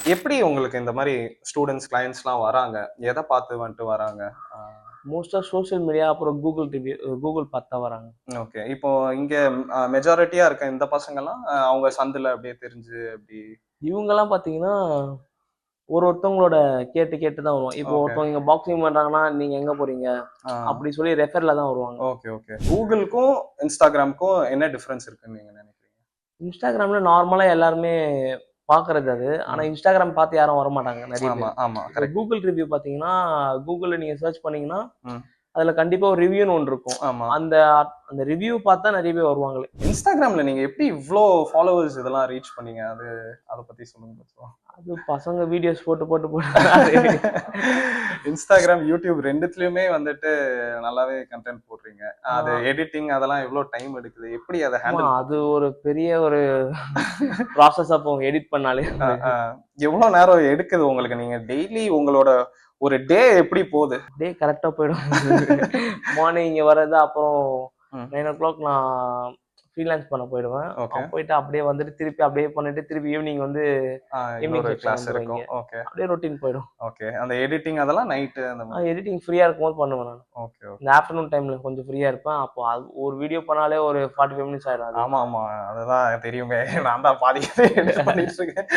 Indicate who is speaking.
Speaker 1: எப்படி உங்களுக்கு இந்த மாரி ஸ்டூடண்ட்ஸ், கிளையண்ட்ஸ்லாம் வராங்க? எத பார்த்து வந்துட்டு வராங்க? ஆ
Speaker 2: மோஸ்ட்டா சோசியல் மீடியா அப்புறம் கூகுள் பார்த்து தான் வராங்க.
Speaker 1: ஓகே. இப்போ இங்க மெஜாரிட்டியா இருக்க இந்த பசங்கலாம் அவங்க சந்துல அப்படியே தெரிஞ்சு அப்படி
Speaker 2: இவங்கலாம் பார்த்தீங்கன்னா, ஒருத்தவங்களோட கேட்டு கேட்டு தான் வருவாங்க. இப்போ
Speaker 1: ஓகே.
Speaker 2: ஒருத்தவங்க இங்க பாக்ஸிங் பண்றாங்கன்னா, நீங்க எங்க போறீங்க?
Speaker 1: ஆ
Speaker 2: அப்படி சொல்லி ரெஃபர்ல தான் வருவாங்க.
Speaker 1: Okay, okay. Googleக்கும், Instagramக்கும் என்ன டிஃபரன்ஸ் இருக்குன்னு நீங்க நினைக்கிறீங்க?
Speaker 2: Instagramல நார்மலா எல்லாருமே பார்க்கறது அது. ஆனா
Speaker 1: ம்.
Speaker 2: Instagram பார்த்து யாரும் வரமாட்டாங்க நெறைய
Speaker 1: ஆமா,
Speaker 2: பேரு.
Speaker 1: ஆமா.
Speaker 2: இப்போ
Speaker 1: கரெக்ட்.
Speaker 2: Google ரிவ்யூ பார்த்தீங்கன்னா, Googleல நீங்க சர்ச் பண்ணீங்கன்னா,
Speaker 1: ம்.
Speaker 2: அதுல கண்டிப்பா ஒரு ரிவ்யூன்னு ஒண்ணு இருக்கும்.
Speaker 1: ஆமா.
Speaker 2: அந்த அந்த ரிவ்யூ பார்த்து தான் நெறைய பேர் வருவாங்களே.
Speaker 1: Instagramல நீங்க எப்படி இவ்ளோ ஃபாலோவர்ஸ் இதெல்லாம் ரீச் பண்ணீங்க? அத பத்தி சொல்லுங்க கொஞ்சம்.
Speaker 2: அது பசங்க வீடியோஸ் போட்டு
Speaker 1: Instagram, YouTube 2த்துலயுமே வந்துட்டு நல்லாவே கன்டென்ட் போடுறீங்க.
Speaker 2: ஆ
Speaker 1: அது எடிட்டிங் அதெல்லாம் எவ்ளோ டைம் எடுக்குது? எப்படி அத
Speaker 2: ஆமா.
Speaker 1: ஹேண்டில்
Speaker 2: அது
Speaker 1: பண்றீங்க?
Speaker 2: ஒரு பெரிய ஒரு ப்ராசஸா போகும் எடிட் பண்ணாலே.
Speaker 1: அ, அ. எவ்ளோ நேரம் எடுக்குது உங்களுக்கு? நீங்க டெய்லி உங்களோட ஒரு டே எப்படி போது?
Speaker 2: டே கரெக்ட்டா போயிடும். மார்னிங் இங்க வர்றது அப்புறம்
Speaker 1: ம்.
Speaker 2: 9:00 நான் ஃப்ரீலான்ஸ் பண்ண போயிடுவேன்.
Speaker 1: ஓகே.
Speaker 2: போயிட்டு அப்படியே வந்துட்டு திருப்பி அப்படியே பண்ணிட்டு திருப்பி ஈவினிங் வந்து ஈவினிங்
Speaker 1: இன்னொரு
Speaker 2: செக்ஷன்
Speaker 1: கிளாஸ்
Speaker 2: வந்துரும் இங்க.
Speaker 1: இருக்கும். ஓகே,
Speaker 2: அப்படியே ரொட்டீன் போயிடும்.
Speaker 1: ஓகே. அந்த எடிட்டிங் அதெல்லாம் நைட்டு அந்த மாரி.
Speaker 2: எடிட்டிங் ஃப்ரீயா இருக்கும்போது பண்ணுவேன் நானு.
Speaker 1: ஓகே,
Speaker 2: இந்த
Speaker 1: ஓகே.
Speaker 2: ஆஃப்டர்நூன் டைம்ல கொஞ்சம் ஃப்ரீயா இருப்பேன். அப்போ அது ஒரு வீடியோ பண்ணாலே ஒரு 45 மினிட்ஸ் ஆயிடும் அது.
Speaker 1: ஆமா, ஆமா. அதுதான் தெரியுமே. நான் தான் பாதி எடிட் பண்ணிட்டு இருக்கேன்.